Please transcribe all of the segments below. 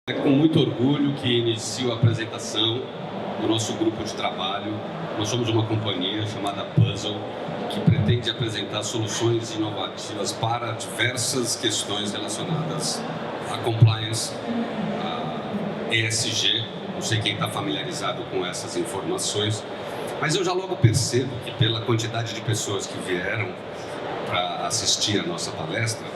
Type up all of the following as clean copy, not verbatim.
É com muito orgulho que inicio a apresentação do nosso grupo de trabalho. Nós somos uma companhia chamada Puzzle, que pretende apresentar soluções inovativas para diversas questões relacionadas à compliance, à ESG. Não sei quem está familiarizado com essas informações, mas eu já logo percebo que, pela quantidade de pessoas que vieram para assistir a nossa palestra,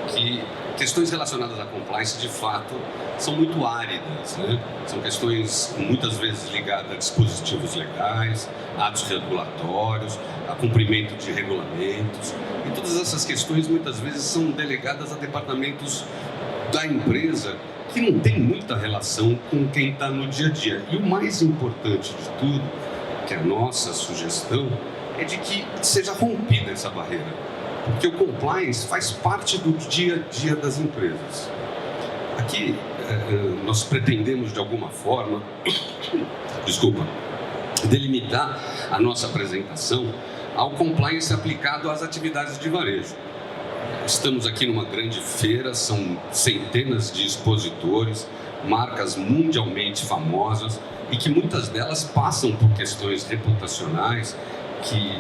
que questões relacionadas à compliance, de fato, são muito áridas, né? São questões muitas vezes ligadas a dispositivos legais, atos regulatórios, a cumprimento de regulamentos. E todas essas questões muitas vezes são delegadas a departamentos da empresa que não tem muita relação com quem está no dia a dia. E o mais importante de tudo, que é a nossa sugestão, é de que seja rompida essa barreira. Porque o compliance faz parte do dia a dia das empresas. Aqui, nós pretendemos, de alguma forma, delimitar a nossa apresentação ao compliance aplicado às atividades de varejo. Estamos aqui numa grande feira, são centenas de expositores, marcas mundialmente famosas e que muitas delas passam por questões reputacionais que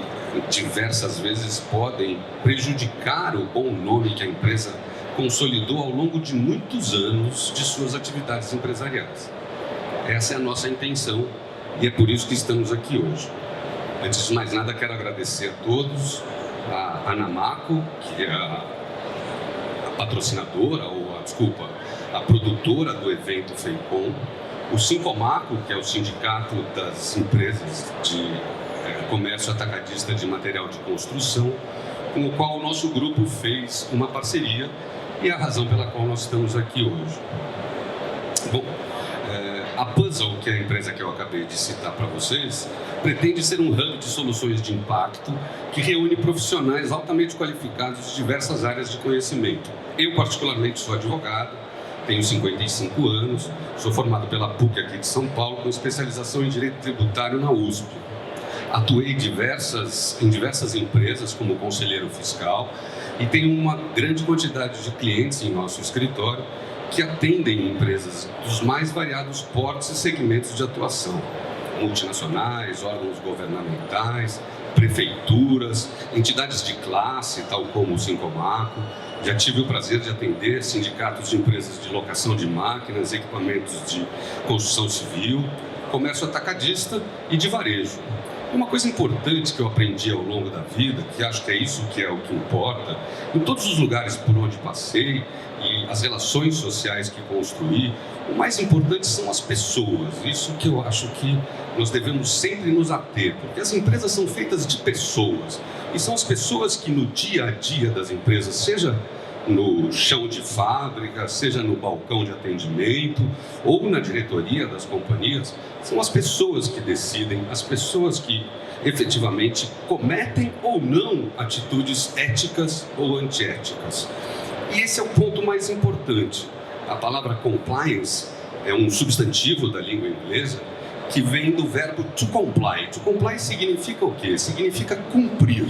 diversas vezes podem prejudicar o bom nome que a empresa consolidou ao longo de muitos anos de suas atividades empresariais. Essa é a nossa intenção e é por isso que estamos aqui hoje. Antes de mais nada, quero agradecer a todos, a Anamaco, que é a patrocinadora, a produtora do evento FEICOM, o Sincomaco, que é o Sindicato das Empresas de Comércio Atacadista de Material de Construção, com o qual o nosso grupo fez uma parceria e a razão pela qual nós estamos aqui hoje. Bom, a Puzzle, que é a empresa que eu acabei de citar para vocês, pretende ser um hub de soluções de impacto que reúne profissionais altamente qualificados de diversas áreas de conhecimento. Eu, particularmente, sou advogado, tenho 55 anos, sou formado pela PUC aqui de São Paulo, com especialização em Direito Tributário na USP. Atuei em diversas empresas como conselheiro fiscal e tenho uma grande quantidade de clientes em nosso escritório que atendem empresas dos mais variados portes e segmentos de atuação, multinacionais, órgãos governamentais, prefeituras, entidades de classe, tal como o Sincomaco. Já tive o prazer de atender sindicatos de empresas de locação de máquinas, equipamentos de construção civil, comércio atacadista e de varejo. Uma coisa importante que eu aprendi ao longo da vida, que acho que é isso que é o que importa, em todos os lugares por onde passei e as relações sociais que construí, o mais importante são as pessoas. Isso que eu acho que nós devemos sempre nos ater, porque as empresas são feitas de pessoas, e são as pessoas que no dia a dia das empresas, seja no chão de fábrica, seja no balcão de atendimento ou na diretoria das companhias, são as pessoas que decidem, as pessoas que efetivamente cometem ou não atitudes éticas ou antiéticas. E esse é o ponto mais importante. A palavra compliance é um substantivo da língua inglesa que vem do verbo to comply. To comply significa o quê? Significa cumprir.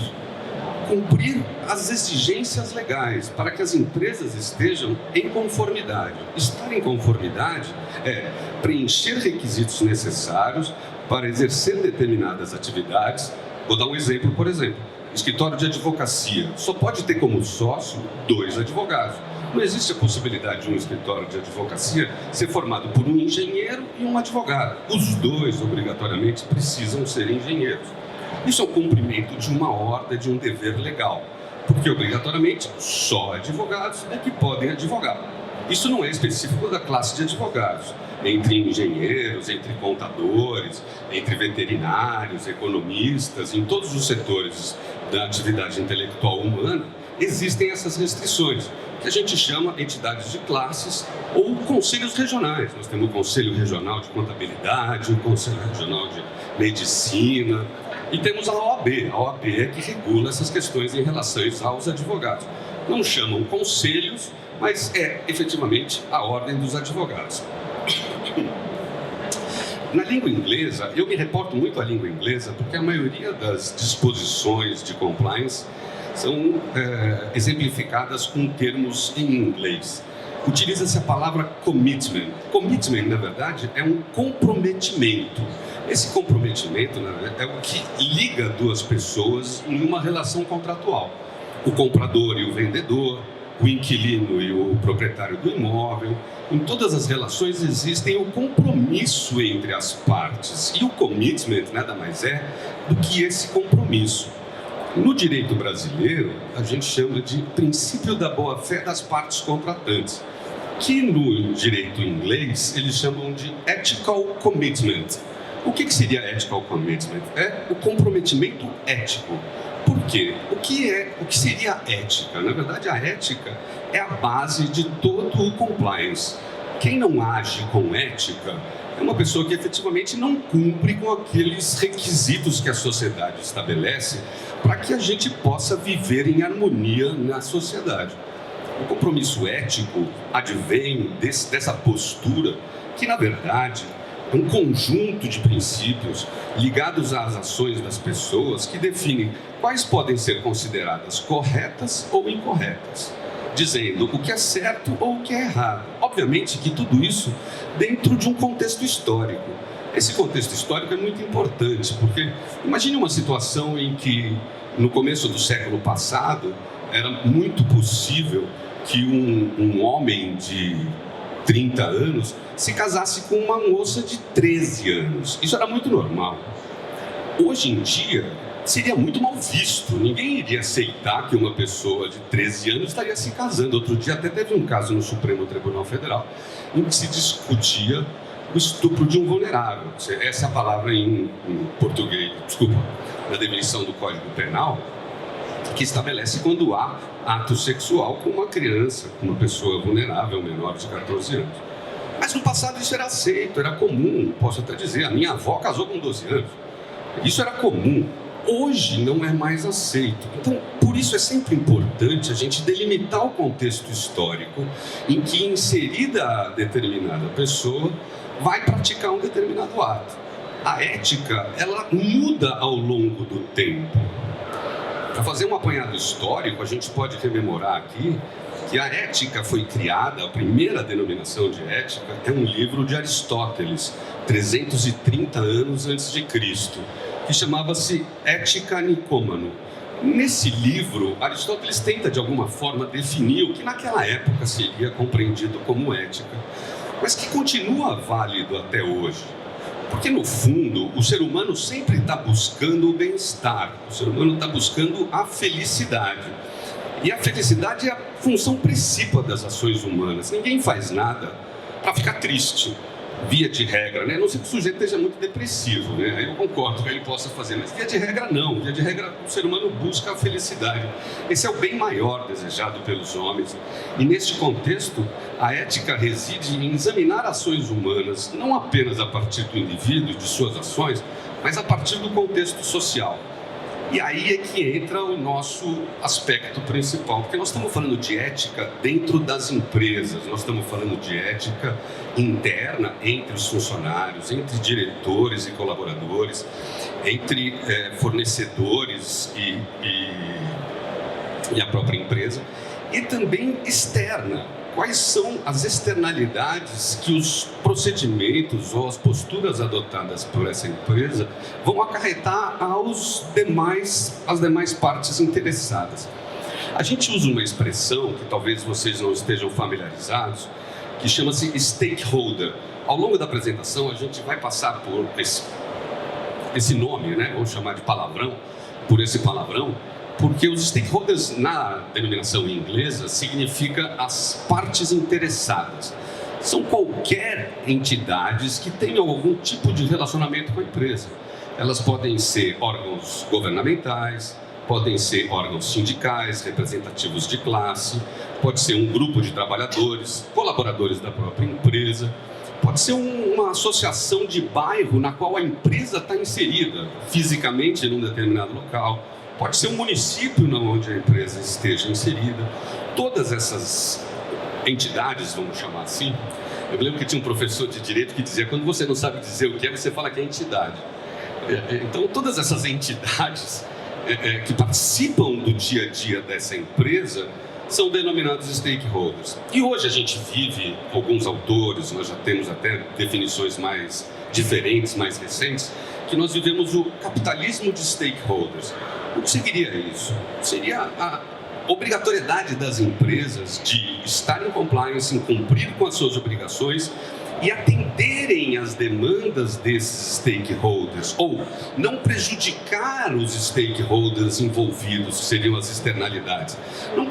Cumprir as exigências legais para que as empresas estejam em conformidade. Estar em conformidade é preencher requisitos necessários para exercer determinadas atividades. Vou dar um exemplo, por exemplo. Escritório de advocacia só pode ter como sócio 2 advogados. Não existe a possibilidade de um escritório de advocacia ser formado por um engenheiro e um advogado. Os 2, obrigatoriamente, precisam ser engenheiros. Isso é o cumprimento de uma ordem, de um dever legal, porque obrigatoriamente só advogados é que podem advogar. Isso não é específico da classe de advogados. Entre engenheiros, entre contadores, entre veterinários, economistas, em todos os setores da atividade intelectual humana, existem essas restrições, que a gente chama entidades de classes ou conselhos regionais. Nós temos o Conselho Regional de Contabilidade, o Conselho Regional de Medicina, e temos a OAB. A OAB é que regula essas questões em relação aos advogados. Não chamam conselhos, mas é efetivamente a ordem dos advogados. Na língua inglesa, eu me reporto muito à língua inglesa porque a maioria das disposições de compliance são exemplificadas com termos em inglês. utiliza-se a palavra commitment. Commitment, na verdade, é um comprometimento. Esse comprometimento, na verdade, é o que liga duas pessoas em uma relação contratual. O comprador e o vendedor, o inquilino e o proprietário do imóvel. Em todas as relações existem o compromisso entre as partes. E o commitment nada mais é do que esse compromisso. No direito brasileiro, a gente chama de princípio da boa-fé das partes contratantes, que no direito inglês eles chamam de ethical commitment. O que seria ethical commitment? É o comprometimento ético. Por quê? O que seria a ética? Na verdade, a ética é a base de todo o compliance. Quem não age com ética é uma pessoa que efetivamente não cumpre com aqueles requisitos que a sociedade estabelece para que a gente possa viver em harmonia na sociedade. O compromisso ético advém dessa postura que, na verdade, é um conjunto de princípios ligados às ações das pessoas que definem quais podem ser consideradas corretas ou incorretas, dizendo o que é certo ou o que é errado. Obviamente que tudo isso dentro de um contexto histórico. Esse contexto histórico é muito importante, porque imagine uma situação em que, no começo do século passado, era muito possível que um homem de 30 anos se casasse com uma moça de 13 anos. Isso era muito normal. Hoje em dia, seria muito mal visto. Ninguém iria aceitar que uma pessoa de 13 anos estaria se casando. Outro dia até teve um caso no Supremo Tribunal Federal em que se discutia o estupro de um vulnerável. Essa é a palavra em português, na definição do Código Penal, que estabelece quando há ato sexual com uma criança, com uma pessoa vulnerável, menor de 14 anos. Mas no passado isso era aceito, era comum. Posso até dizer, a minha avó casou com 12 anos. Isso era comum. Hoje não é mais aceito. Então, por isso é sempre importante a gente delimitar o contexto histórico em que, inserida determinada pessoa, vai praticar um determinado ato. A ética, ela muda ao longo do tempo. Para fazer um apanhado histórico, a gente pode rememorar aqui que a ética foi criada, a primeira denominação de ética é um livro de Aristóteles, 330 anos antes de Cristo, que chamava-se Ética Nicômano. Nesse livro, Aristóteles tenta de alguma forma definir o que naquela época seria compreendido como ética, mas que continua válido até hoje. Porque, no fundo, o ser humano sempre está buscando o bem-estar, o ser humano está buscando a felicidade. E a felicidade é a função principal das ações humanas. Ninguém faz nada para ficar triste, via de regra, né? A não ser que o sujeito esteja muito depressivo, né? Aí eu concordo que ele possa fazer, mas via de regra não. Via de regra, o ser humano busca a felicidade. Esse é o bem maior desejado pelos homens. E neste contexto, a ética reside em examinar ações humanas, não apenas a partir do indivíduo e de suas ações, mas a partir do contexto social. E aí é que entra o nosso aspecto principal, porque nós estamos falando de ética dentro das empresas, nós estamos falando de ética interna entre os funcionários, entre diretores e colaboradores, entre fornecedores e a própria empresa, e também externa. Quais são as externalidades que os procedimentos ou as posturas adotadas por essa empresa vão acarretar às demais partes interessadas? A gente usa uma expressão que talvez vocês não estejam familiarizados, que chama-se stakeholder. Ao longo da apresentação, a gente vai passar por esse nome, né? Vamos chamar de palavrão, por esse palavrão, porque os stakeholders, na denominação inglesa, significa as partes interessadas. São qualquer entidades que tenham algum tipo de relacionamento com a empresa. Elas podem ser órgãos governamentais, podem ser órgãos sindicais, representativos de classe, pode ser um grupo de trabalhadores, colaboradores da própria empresa, pode ser uma associação de bairro na qual a empresa está inserida fisicamente num determinado local. Pode ser um município onde a empresa esteja inserida. Todas essas entidades, vamos chamar assim. Eu me lembro que tinha um professor de direito que dizia: quando você não sabe dizer o que é, você fala que é entidade. Então, todas essas entidades que participam do dia a dia dessa empresa são denominados stakeholders. E hoje a gente vive, alguns autores, nós já temos até definições mais diferentes, mais recentes, que nós vivemos o capitalismo de stakeholders. O que seria isso? Seria a obrigatoriedade das empresas de estar em compliance, em cumprir com as suas obrigações e atenderem às demandas desses stakeholders, ou não prejudicar os stakeholders envolvidos, que seriam as externalidades, não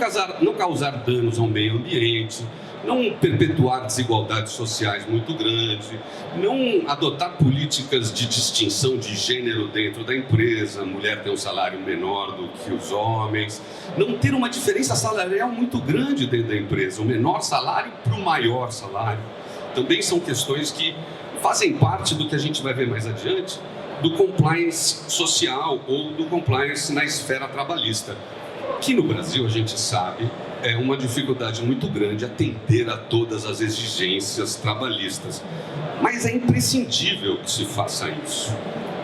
causar danos ao meio ambiente, não perpetuar desigualdades sociais muito grandes, não adotar políticas de distinção de gênero dentro da empresa, a mulher tem um salário menor do que os homens, não ter uma diferença salarial muito grande dentro da empresa, o menor salário para o maior salário. Também são questões que fazem parte do que a gente vai ver mais adiante, do compliance social ou do compliance na esfera trabalhista, que no Brasil a gente sabe é uma dificuldade muito grande atender a todas as exigências trabalhistas. Mas é imprescindível que se faça isso.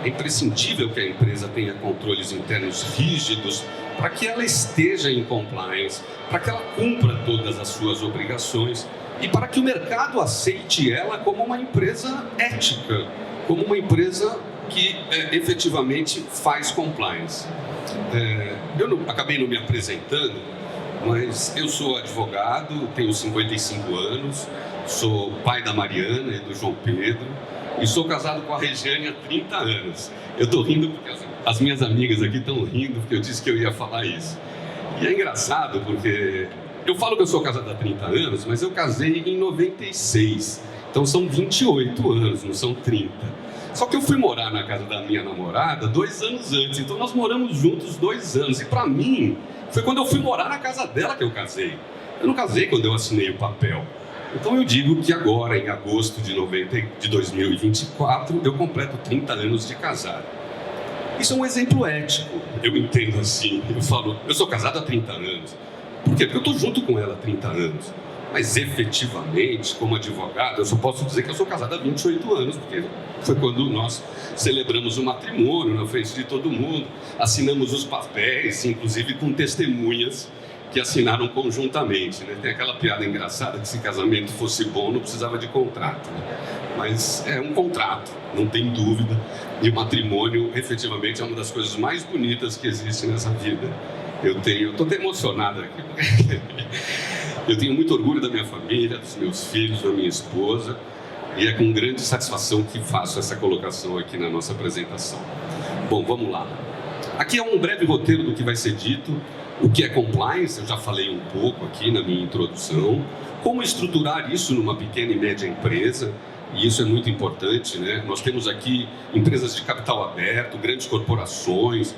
É imprescindível que a empresa tenha controles internos rígidos para que ela esteja em compliance, para que ela cumpra todas as suas obrigações e para que o mercado aceite ela como uma empresa ética, como uma empresa que efetivamente faz compliance. Acabei não me apresentando, mas eu sou advogado, tenho 55 anos, sou pai da Mariana e do João Pedro e sou casado com a Regiane há 30 anos. Eu estou rindo porque as minhas amigas aqui estão rindo porque eu disse que eu ia falar isso. E é engraçado porque eu falo que eu sou casado há 30 anos, mas eu casei em 96, então são 28 anos, não são 30. Só que eu fui morar na casa da minha namorada 2 anos antes, então nós moramos juntos 2 anos. E para mim, foi quando eu fui morar na casa dela que eu casei. Eu não casei quando eu assinei o papel. Então eu digo que agora, em agosto de 2024, eu completo 30 anos de casado. Isso é um exemplo ético, eu entendo assim. Eu falo, eu sou casado há 30 anos. Por quê? Porque eu estou junto com ela há 30 anos. Mas efetivamente, como advogado, eu só posso dizer que eu sou casado há 28 anos, porque foi quando nós celebramos o matrimônio na frente de todo mundo, assinamos os papéis, inclusive com testemunhas que assinaram conjuntamente, né? Tem aquela piada engraçada que se casamento fosse bom não precisava de contrato, né? Mas é um contrato, não tem dúvida, e o matrimônio efetivamente é uma das coisas mais bonitas que existe nessa vida. Eu estou até emocionado aqui. Eu tenho muito orgulho da minha família, dos meus filhos, da minha esposa, e é com grande satisfação que faço essa colocação aqui na nossa apresentação. Bom, vamos lá. Aqui é um breve roteiro do que vai ser dito, o que é compliance, eu já falei um pouco aqui na minha introdução, como estruturar isso numa pequena e média empresa, e isso é muito importante, né? Nós temos aqui empresas de capital aberto, grandes corporações,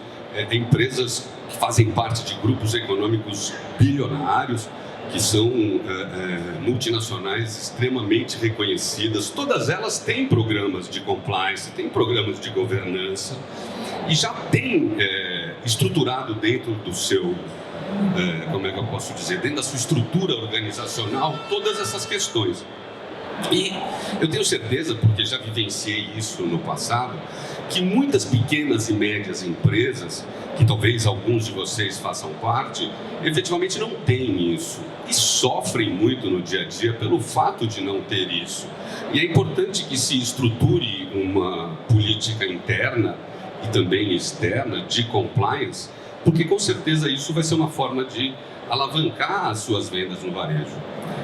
empresas que fazem parte de grupos econômicos bilionários, que são multinacionais extremamente reconhecidas. Todas elas têm programas de compliance, têm programas de governança e já têm estruturado dentro do seu, como é que eu posso dizer, dentro da sua estrutura organizacional todas essas questões. E eu tenho certeza, porque já vivenciei isso no passado, que muitas pequenas e médias empresas, que talvez alguns de vocês façam parte, efetivamente não têm isso e sofrem muito no dia a dia pelo fato de não ter isso. E é importante que se estruture uma política interna e também externa de compliance, porque com certeza isso vai ser uma forma de alavancar as suas vendas no varejo.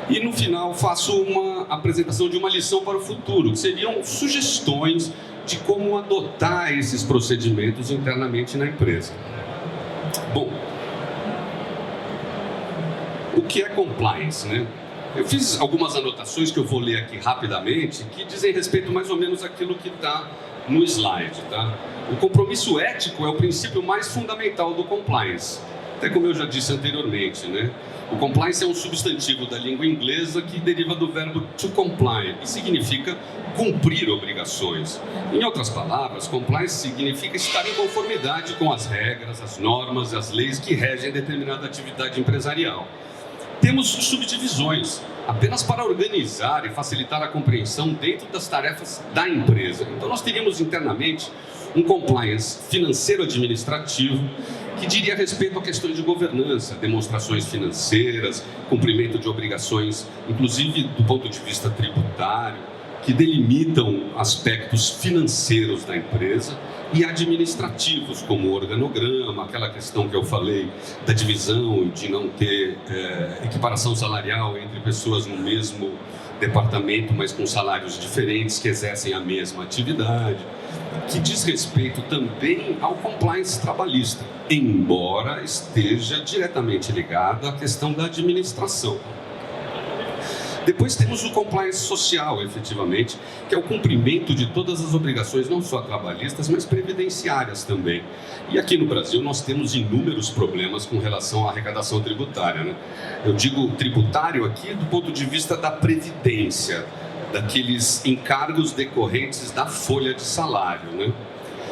E no final faço uma apresentação de uma lição para o futuro, que seriam sugestões de como adotar esses procedimentos internamente na empresa. Bom, o que é compliance, né? Eu fiz algumas anotações que eu vou ler aqui rapidamente, que dizem respeito mais ou menos àquilo que está no slide, tá? O compromisso ético é o princípio mais fundamental do compliance, até como eu já disse anteriormente, né? O compliance é um substantivo da língua inglesa que deriva do verbo to comply e significa cumprir obrigações. Em outras palavras, compliance significa estar em conformidade com as regras, as normas e as leis que regem determinada atividade empresarial. Temos subdivisões apenas para organizar e facilitar a compreensão dentro das tarefas da empresa. Então, nós teríamos internamente um compliance financeiro-administrativo que diria respeito a questões de governança, demonstrações financeiras, cumprimento de obrigações, inclusive do ponto de vista tributário, que delimitam aspectos financeiros da empresa e administrativos, como o organograma, aquela questão que eu falei da divisão, de não ter equiparação salarial entre pessoas no mesmo departamento, mas com salários diferentes que exercem a mesma atividade, que diz respeito também ao compliance trabalhista, embora esteja diretamente ligado à questão da administração. Depois temos o compliance social, efetivamente, que é o cumprimento de todas as obrigações, não só trabalhistas, mas previdenciárias também. E aqui no Brasil nós temos inúmeros problemas com relação à arrecadação tributária, né? Eu digo tributário aqui do ponto de vista da previdência, daqueles encargos decorrentes da folha de salário, né?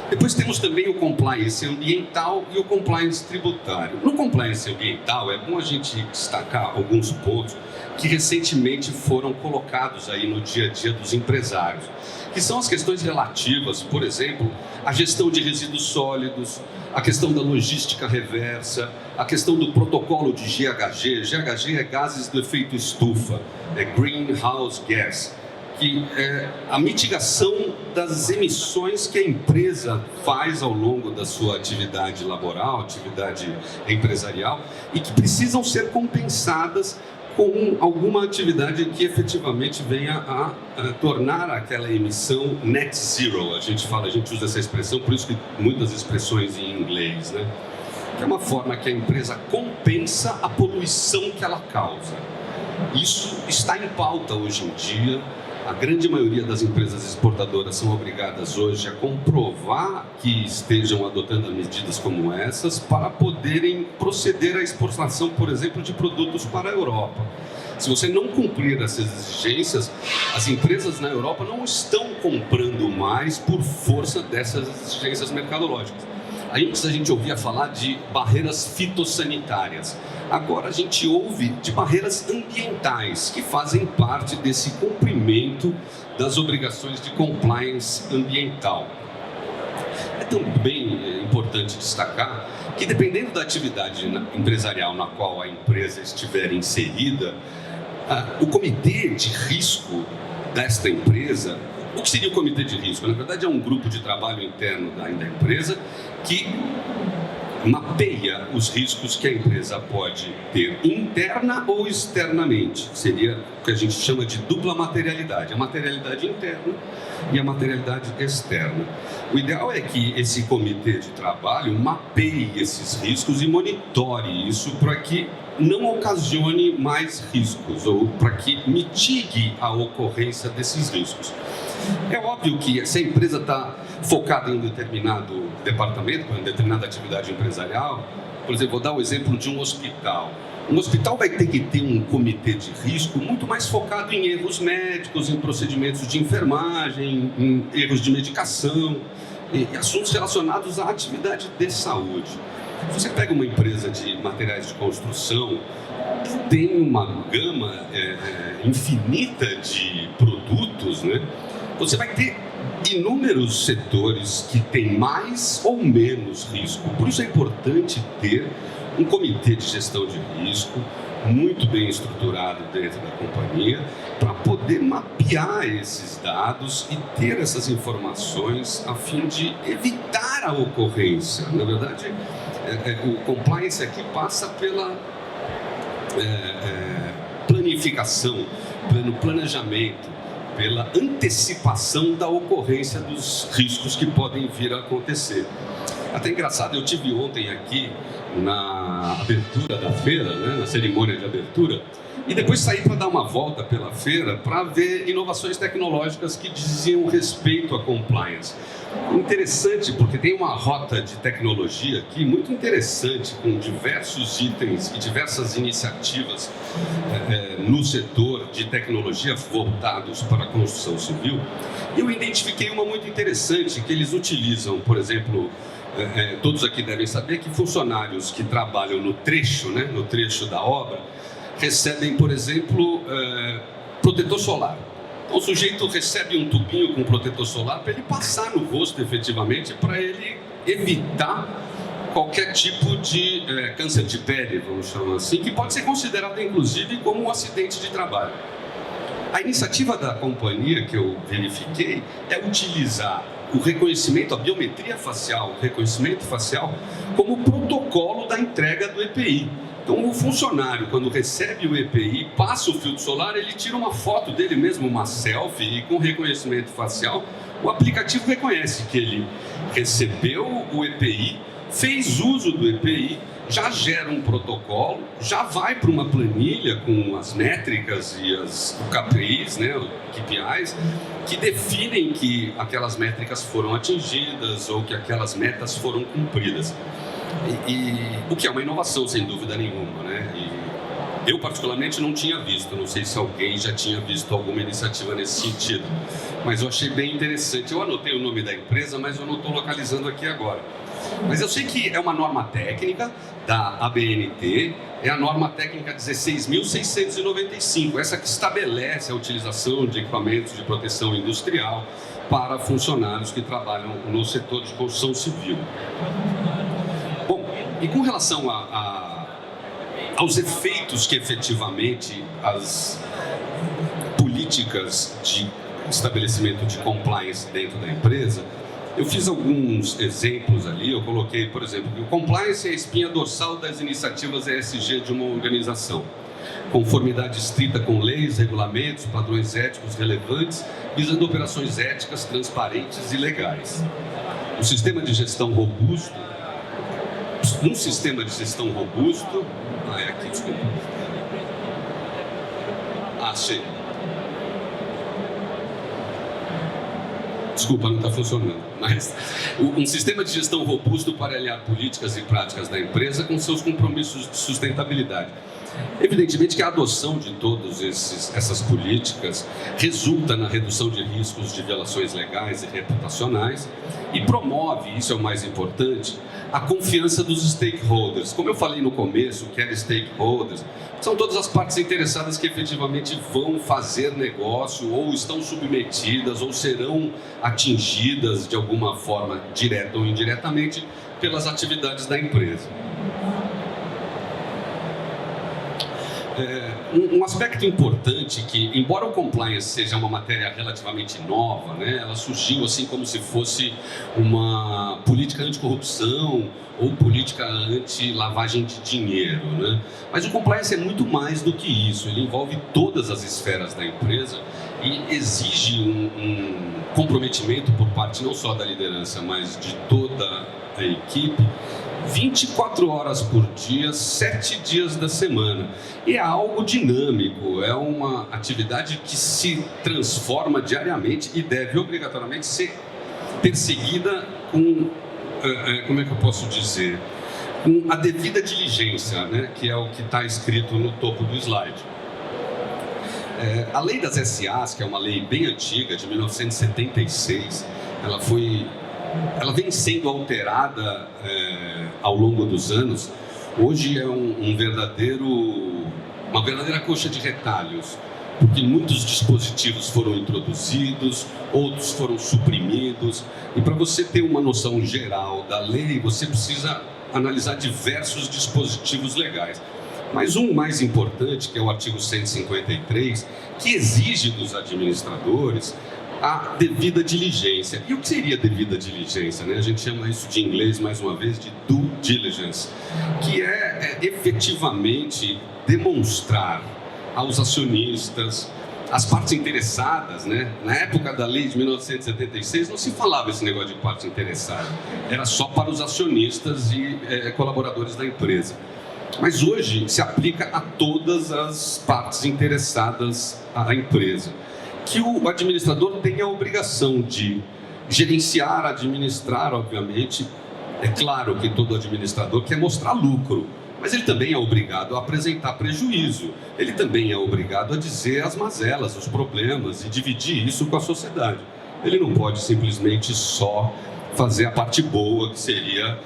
Depois temos também o compliance ambiental e o compliance tributário. No compliance ambiental é bom a gente destacar alguns pontos que recentemente foram colocados aí no dia a dia dos empresários, que são as questões relativas, por exemplo, à gestão de resíduos sólidos, a questão da logística reversa, a questão do protocolo de GHG. GHG é gases do efeito estufa, é Greenhouse Gas, que é a mitigação das emissões que a empresa faz ao longo da sua atividade laboral, atividade empresarial, e que precisam ser compensadas com alguma atividade que efetivamente venha a tornar aquela emissão net zero. A gente usa essa expressão, por isso que muitas expressões em inglês, né? Que é uma forma que a empresa compensa a poluição que ela causa. Isso está em pauta hoje em dia. A grande maioria das empresas exportadoras são obrigadas hoje a comprovar que estejam adotando medidas como essas para poderem proceder à exportação, por exemplo, de produtos para a Europa. Se você não cumprir essas exigências, as empresas na Europa não estão comprando mais por força dessas exigências mercadológicas. Antes a gente ouvia falar de barreiras fitossanitárias. Agora a gente ouve de barreiras ambientais, que fazem parte desse cumprimento das obrigações de compliance ambiental. É também importante destacar que, dependendo da atividade empresarial na qual a empresa estiver inserida, o comitê de risco desta empresa. O que seria o comitê de risco? Na verdade, é um grupo de trabalho interno da empresa que mapeia os riscos que a empresa pode ter interna ou externamente. Seria o que a gente chama de dupla materialidade, a materialidade interna e a materialidade externa. O ideal é que esse comitê de trabalho mapeie esses riscos e monitore isso para que não ocasione mais riscos ou para que mitigue a ocorrência desses riscos. É óbvio que se a empresa está focada em um determinado departamento, em determinada atividade empresarial, por exemplo, vou dar o exemplo de um hospital. Um hospital vai ter que ter um comitê de risco muito mais focado em erros médicos, em procedimentos de enfermagem, em erros de medicação e assuntos relacionados à atividade de saúde. Se você pega uma empresa de materiais de construção, que tem uma gama infinita de produtos, né? Você vai ter inúmeros setores que têm mais ou menos risco. Por isso é importante ter um comitê de gestão de risco muito bem estruturado dentro da companhia para poder mapear esses dados e ter essas informações a fim de evitar a ocorrência. Na verdade, o compliance aqui passa pela planificação, pelo planejamento, pela antecipação da ocorrência dos riscos que podem vir a acontecer. Até engraçado, eu tive ontem aqui na abertura da feira, né, na cerimônia de abertura, e depois saí para dar uma volta pela feira para ver inovações tecnológicas que diziam respeito à compliance. Interessante, porque tem uma rota de tecnologia aqui muito interessante, com diversos itens e diversas iniciativas no setor de tecnologia voltados para a construção civil. E eu identifiquei uma muito interessante, que eles utilizam, por exemplo, todos aqui devem saber que funcionários que trabalham no trecho, né, no trecho da obra, recebem, por exemplo, protetor solar. Então, o sujeito recebe um tubinho com protetor solar para ele passar no rosto, efetivamente, para ele evitar qualquer tipo de câncer de pele, vamos chamar assim, que pode ser considerado, inclusive, como um acidente de trabalho. A iniciativa da companhia que eu verifiquei é utilizar o reconhecimento, a biometria facial, o reconhecimento facial, como protocolo da entrega do EPI. Então, o funcionário, quando recebe o EPI, passa o filtro solar, ele tira uma foto dele mesmo, uma selfie, e com reconhecimento facial, o aplicativo reconhece que ele recebeu o EPI, fez uso do EPI, já gera um protocolo, já vai para uma planilha com as métricas e as KPIs, né, KPIs, que definem que aquelas métricas foram atingidas ou que aquelas metas foram cumpridas. O que é uma inovação, sem dúvida nenhuma, né? E eu, particularmente, não tinha visto, não sei se alguém já tinha visto alguma iniciativa nesse sentido, mas eu achei bem interessante. Eu anotei o nome da empresa, mas eu não estou localizando aqui agora. Mas eu sei que é uma norma técnica da ABNT, é a norma técnica 16.695, essa que estabelece a utilização de equipamentos de proteção industrial para funcionários que trabalham no setor de construção civil. Bom, e com relação aos efeitos que efetivamente as políticas de estabelecimento de compliance dentro da empresa, eu fiz alguns exemplos ali. Eu coloquei, por exemplo, que o compliance é a espinha dorsal das iniciativas ESG de uma organização. Conformidade estrita com leis, regulamentos, padrões éticos relevantes, visando operações éticas, transparentes e legais. Um sistema de gestão robusto. Num sistema de gestão robusto... é aqui, desculpa. Achei. Desculpa, não está funcionando. Mas um sistema de gestão robusto para alinhar políticas e práticas da empresa com seus compromissos de sustentabilidade. Evidentemente que a adoção de todas essas políticas resulta na redução de riscos de violações legais e reputacionais e promove, isso é o mais importante, a confiança dos stakeholders. Como eu falei no começo, o que é stakeholders? São todas as partes interessadas que efetivamente vão fazer negócio ou estão submetidas ou serão atingidas de alguma forma, direta ou indiretamente, pelas atividades da empresa. Um aspecto importante que, embora o compliance seja uma matéria relativamente nova, né, ela surgiu assim como se fosse uma política anticorrupção ou política anti-lavagem de dinheiro, né? Mas o compliance é muito mais do que isso. Ele envolve todas as esferas da empresa e exige um comprometimento por parte não só da liderança, mas de toda a equipe, 24 horas por dia, 7 dias da semana. E é algo dinâmico, é uma atividade que se transforma diariamente e deve obrigatoriamente ser perseguida com, como é que eu posso dizer, com a devida diligência, né? Que é o que está escrito no topo do slide. A lei das SAs, que é uma lei bem antiga, de 1976, ela vem sendo alterada ao longo dos anos. Hoje é uma verdadeira coxa de retalhos, porque muitos dispositivos foram introduzidos, outros foram suprimidos, e para você ter uma noção geral da lei, você precisa analisar diversos dispositivos legais. Mas um mais importante, que é o artigo 153, que exige dos administradores a devida diligência. E o que seria devida diligência, né? A gente chama isso de inglês, mais uma vez, de due diligence, que é efetivamente demonstrar aos acionistas, às partes interessadas, né? Na época da lei de 1976 não se falava esse negócio de parte interessada, era só para os acionistas e colaboradores da empresa. Mas hoje se aplica a todas as partes interessadas à empresa, que o administrador tem a obrigação de gerenciar, administrar, obviamente. É claro que todo administrador quer mostrar lucro, mas ele também é obrigado a apresentar prejuízo, ele também é obrigado a dizer as mazelas, os problemas e dividir isso com a sociedade. Ele não pode simplesmente só fazer a parte boa, que seria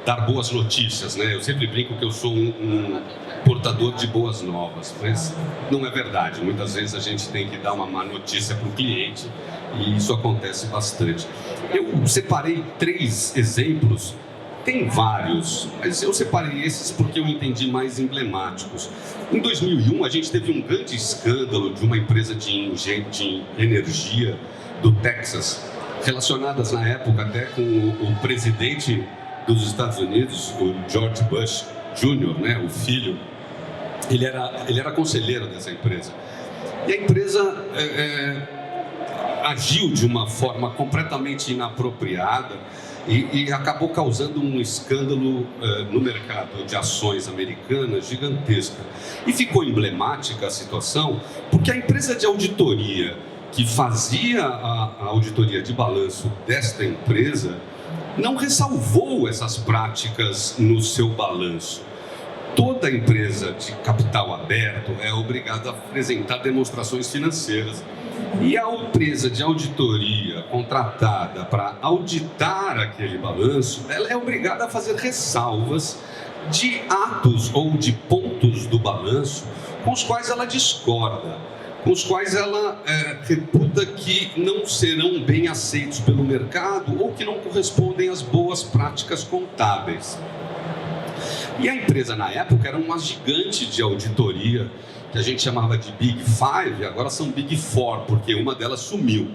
dar boas notícias, né? Eu sempre brinco que eu sou um portador de boas novas, mas não é verdade. Muitas vezes a gente tem que dar uma má notícia para o cliente e isso acontece bastante. Eu separei 3 exemplos, tem vários, mas eu separei esses porque eu entendi mais emblemáticos. Em 2001, a gente teve um grande escândalo de uma empresa de energia do Texas, relacionadas na época até com o presidente dos Estados Unidos, o George Bush Jr., né, o filho. Ele era conselheiro dessa empresa. E a empresa agiu de uma forma completamente inapropriada e acabou causando um escândalo no mercado de ações americanas gigantesca. E ficou emblemática a situação porque a empresa de auditoria que fazia a auditoria de balanço desta empresa não ressalvou essas práticas no seu balanço. Toda empresa de capital aberto é obrigada a apresentar demonstrações financeiras. E a empresa de auditoria contratada para auditar aquele balanço, ela é obrigada a fazer ressalvas de atos ou de pontos do balanço com os quais ela discorda, com os quais ela reputa que não serão bem aceitos pelo mercado ou que não correspondem às boas práticas contábeis. E a empresa, na época, era uma gigante de auditoria, que a gente chamava de Big Five, agora são Big Four, porque uma delas sumiu,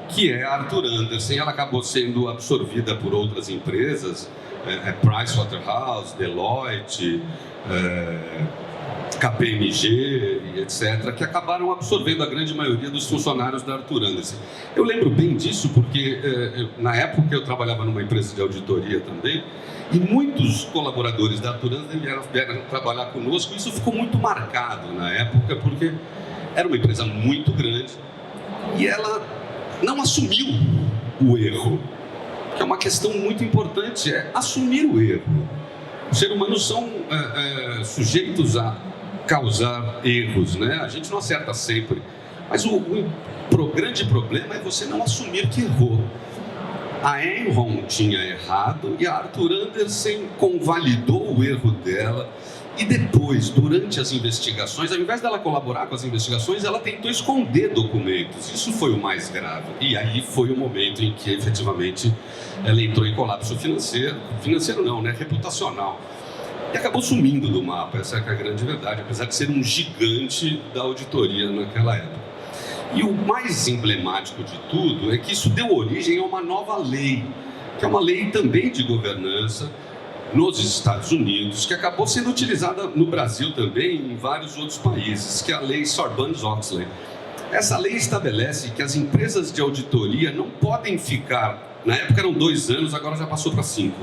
que é a Arthur Andersen. Ela acabou sendo absorvida por outras empresas, Pricewaterhouse, Deloitte, KPMG, etc., que acabaram absorvendo a grande maioria dos funcionários da Arthur Andersen. Eu lembro bem disso porque, na época, eu trabalhava numa empresa de auditoria também, e muitos colaboradores da Arthur Andersen vieram trabalhar conosco. Isso ficou muito marcado na época, porque era uma empresa muito grande e ela não assumiu o erro, que é uma questão muito importante, é assumir o erro. Os seres humanos são sujeitos a causar erros, né? A gente não acerta sempre, mas o grande problema é você não assumir que errou. A Enron tinha errado e a Arthur Andersen convalidou o erro dela e depois, durante as investigações, ao invés dela colaborar com as investigações, ela tentou esconder documentos. Isso foi o mais grave. E aí foi o momento em que, efetivamente, ela entrou em colapso financeiro. Financeiro não, né? Reputacional. E acabou sumindo do mapa. Essa é a grande verdade, apesar de ser um gigante da auditoria naquela época. E o mais emblemático de tudo é que isso deu origem a uma nova lei, que é uma lei também de governança nos Estados Unidos, que acabou sendo utilizada no Brasil também e em vários outros países, que é a lei Sarbanes-Oxley. Essa lei estabelece que as empresas de auditoria não podem ficar, na época eram 2 anos, agora já passou para 5,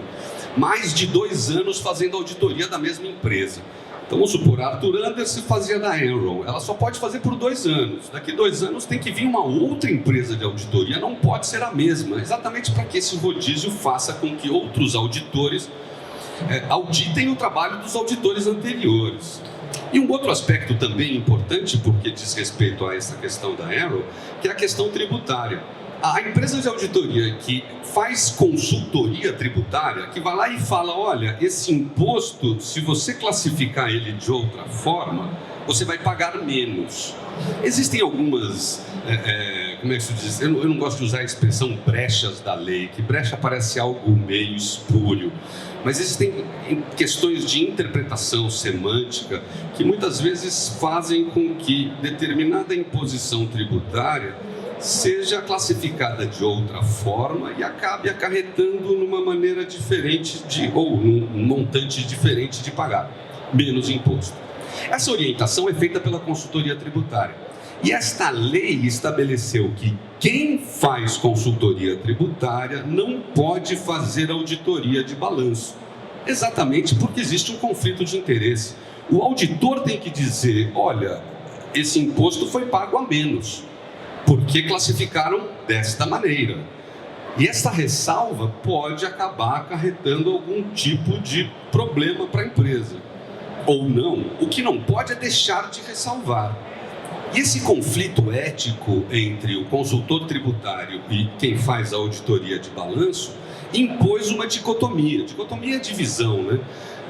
mais de 2 anos fazendo auditoria da mesma empresa. Então, vamos supor, a Arthur Andersen fazia da Enron, ela só pode fazer por 2 anos. Daqui 2 anos tem que vir uma outra empresa de auditoria, não pode ser a mesma, exatamente para que esse rodízio faça com que outros auditores auditem o trabalho dos auditores anteriores. E um outro aspecto também importante, porque diz respeito a essa questão da Enron, que é a questão tributária. A empresa de auditoria que faz consultoria tributária, que vai lá e fala, olha, esse imposto, se você classificar ele de outra forma, você vai pagar menos. Existem algumas, como é que se diz? Eu não gosto de usar a expressão brechas da lei, que brecha parece algo meio espúrio, mas existem questões de interpretação semântica que muitas vezes fazem com que determinada imposição tributária seja classificada de outra forma e acabe acarretando numa maneira diferente ou num montante diferente de pagar, menos imposto. Essa orientação é feita pela consultoria tributária. E esta lei estabeleceu que quem faz consultoria tributária não pode fazer auditoria de balanço, exatamente porque existe um conflito de interesse. O auditor tem que dizer, olha, esse imposto foi pago a menos, porque classificaram desta maneira. E essa ressalva pode acabar acarretando algum tipo de problema para a empresa. Ou não. O que não pode é deixar de ressalvar. E esse conflito ético entre o consultor tributário e quem faz a auditoria de balanço impôs uma dicotomia. Dicotomia é divisão, né?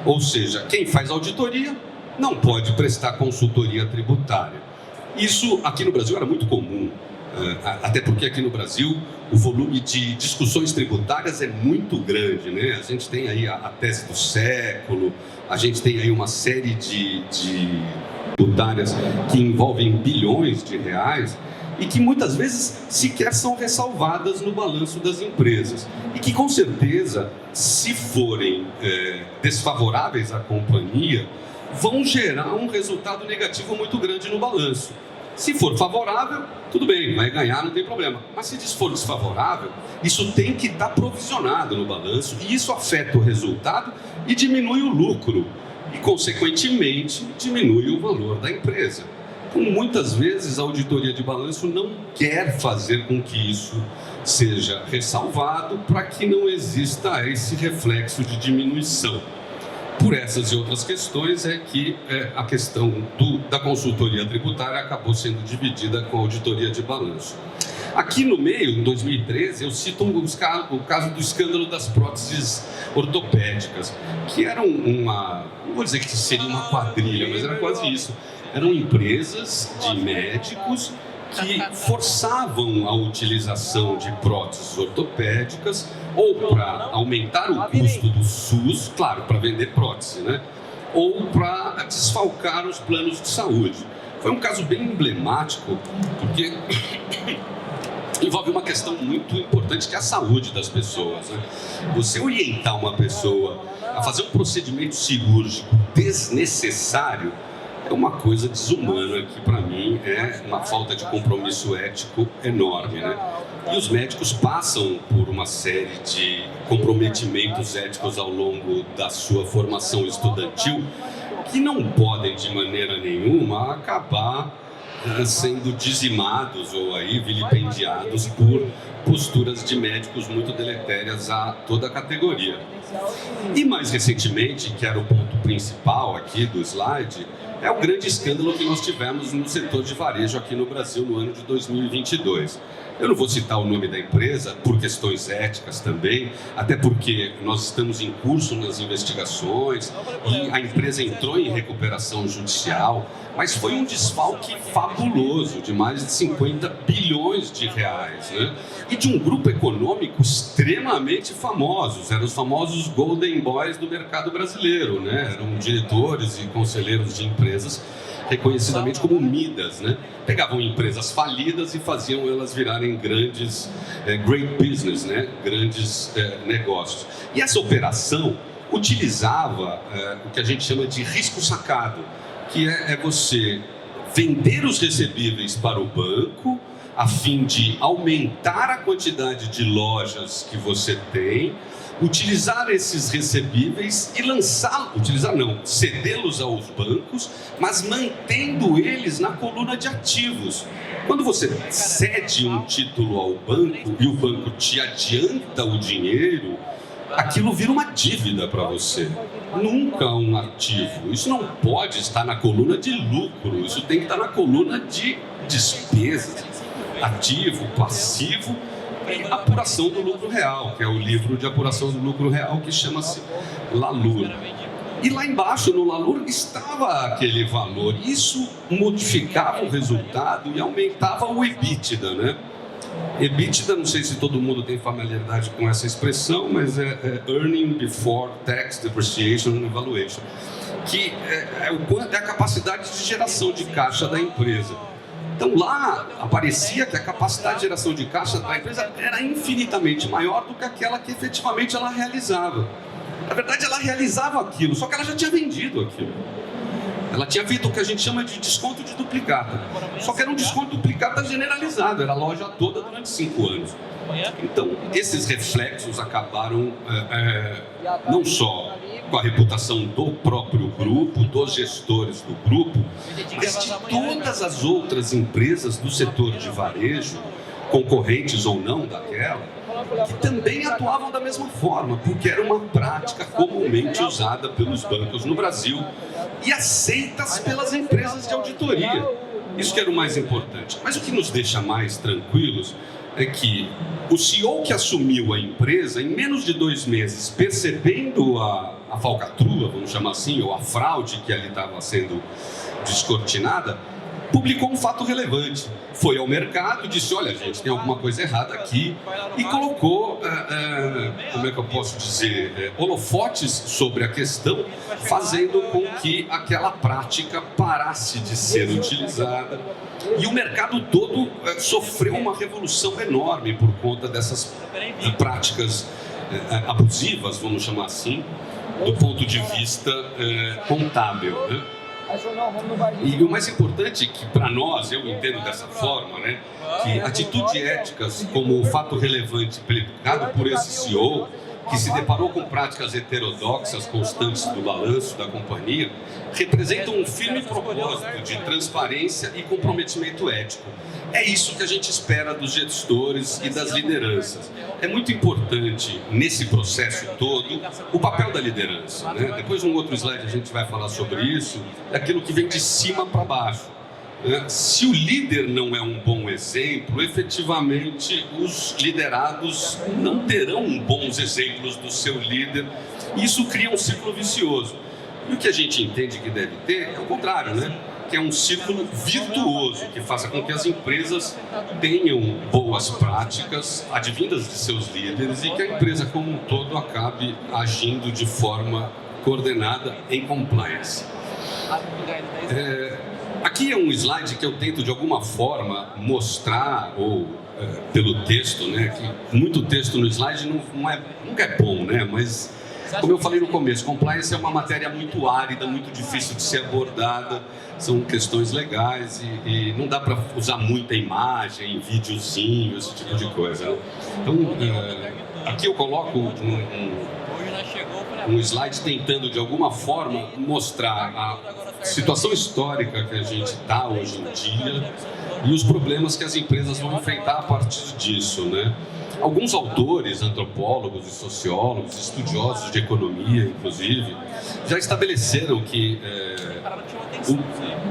Ou seja, quem faz auditoria não pode prestar consultoria tributária. Isso aqui no Brasil era muito comum, até porque aqui no Brasil o volume de discussões tributárias é muito grande, né? A gente tem aí a tese do século, a gente tem aí uma série de tributárias que envolvem bilhões de reais e que muitas vezes sequer são ressalvadas no balanço das empresas. E que, com certeza, se forem desfavoráveis à companhia, vão gerar um resultado negativo muito grande no balanço. Se for favorável, tudo bem, vai ganhar, não tem problema. Mas se for desfavorável, isso tem que estar provisionado no balanço e isso afeta o resultado e diminui o lucro. E, consequentemente, diminui o valor da empresa. Então, muitas vezes, a auditoria de balanço não quer fazer com que isso seja ressalvado para que não exista esse reflexo de diminuição. Por essas e outras questões é que a questão da consultoria tributária acabou sendo dividida com a auditoria de balanço. Aqui no meio, em 2013, eu cito o caso do escândalo das próteses ortopédicas, que eram não vou dizer que seria uma quadrilha, mas era quase isso. Eram empresas de médicos que forçavam a utilização de próteses ortopédicas ou para aumentar o custo do SUS, claro, para vender prótese, né? Ou para desfalcar os planos de saúde. Foi um caso bem emblemático, porque envolve uma questão muito importante, que é a saúde das pessoas, né? Você orientar uma pessoa a fazer um procedimento cirúrgico desnecessário é uma coisa desumana que, para mim, é uma falta de compromisso ético enorme, né? E os médicos passam por uma série de comprometimentos éticos ao longo da sua formação estudantil que não podem, de maneira nenhuma, acabar sendo dizimados ou aí vilipendiados por posturas de médicos muito deletérias a toda a categoria. E mais recentemente, que era o ponto principal aqui do slide, é o grande escândalo que nós tivemos no setor de varejo aqui no Brasil no ano de 2022. Eu não vou citar o nome da empresa por questões éticas também, até porque nós estamos em curso nas investigações e a empresa entrou em recuperação judicial, mas foi um desfalque fabuloso de mais de 50 bilhões de reais, né? E de um grupo econômico extremamente famosos, eram os famosos Golden Boys do mercado brasileiro, né? Eram diretores e conselheiros de empresas reconhecidamente como Midas, né? Pegavam empresas falidas e faziam elas virarem grandes, great business, né? Grandes negócios. E essa operação utilizava o que a gente chama de risco sacado, que é você vender os recebíveis para o banco a fim de aumentar a quantidade de lojas que você tem, utilizar esses recebíveis e cedê-los aos bancos, mas mantendo eles na coluna de ativos. Quando você cede um título ao banco e o banco te adianta o dinheiro, aquilo vira uma dívida para você, nunca um ativo. Isso não pode estar na coluna de lucro, isso tem que estar na coluna de despesas, ativo, passivo, e apuração do lucro real, que é o livro de apuração do lucro real que chama-se LALUR. E lá embaixo no LALUR estava aquele valor. Isso modificava o resultado e aumentava o EBITDA, né? EBITDA, não sei se todo mundo tem familiaridade com essa expressão, mas é Earning Before Tax, Depreciation and Valuation, que é a capacidade de geração de caixa da empresa. Então lá aparecia que a capacidade de geração de caixa da empresa era infinitamente maior do que aquela que efetivamente ela realizava. Na verdade, ela realizava aquilo, só que ela já tinha vendido aquilo. Ela tinha feito o que a gente chama de desconto de duplicata. Só que era um desconto duplicata generalizado, era a loja toda durante 5 anos. Então, esses reflexos acabaram não só com a reputação do próprio grupo, dos gestores do grupo, mas de todas as outras empresas do setor de varejo, concorrentes ou não daquela, que também atuavam da mesma forma, porque era uma prática comumente usada pelos bancos no Brasil e aceitas pelas empresas de auditoria. Isso que era o mais importante. Mas o que nos deixa mais tranquilos é que o CEO que assumiu a empresa, em menos de 2 meses, percebendo a falcatrua, vamos chamar assim, ou a fraude que ali estava sendo descortinada, publicou um fato relevante. Foi ao mercado, disse, olha gente, tem alguma coisa errada aqui, e colocou, como é que eu posso dizer, holofotes sobre a questão, fazendo com que aquela prática parasse de ser utilizada. E o mercado todo sofreu uma revolução enorme por conta dessas práticas abusivas, vamos chamar assim, do ponto de vista contábil, né? E o mais importante é que, para nós, eu entendo dessa forma, né, que atitudes éticas como o fato relevante predicado por esse CEO, que se deparou com práticas heterodoxas constantes do balanço da companhia, representam um firme propósito de transparência e comprometimento ético. É isso que a gente espera dos gestores e das lideranças. É muito importante, nesse processo todo, o papel da liderança, né? Depois, num outro slide, a gente vai falar sobre isso, é aquilo que vem de cima para baixo. Se o líder não é um bom exemplo, efetivamente os liderados não terão bons exemplos do seu líder. Isso cria um ciclo vicioso. E o que a gente entende que deve ter é o contrário, né? Que é um círculo virtuoso, que faça com que as empresas tenham boas práticas advindas de seus líderes e que a empresa como um todo acabe agindo de forma coordenada em compliance. Aqui é um slide que eu tento de alguma forma mostrar, ou pelo texto, né, que muito texto no slide nunca é bom, né, mas como eu falei no começo, compliance é uma matéria muito árida, muito difícil de ser abordada, são questões legais e não dá para usar muita imagem, videozinho, esse tipo de coisa, né? Então, aqui eu coloco um slide tentando de alguma forma mostrar a situação histórica que a gente está hoje em dia e os problemas que as empresas vão enfrentar a partir disso, né? Alguns autores, antropólogos e sociólogos, estudiosos de economia, inclusive, já estabeleceram que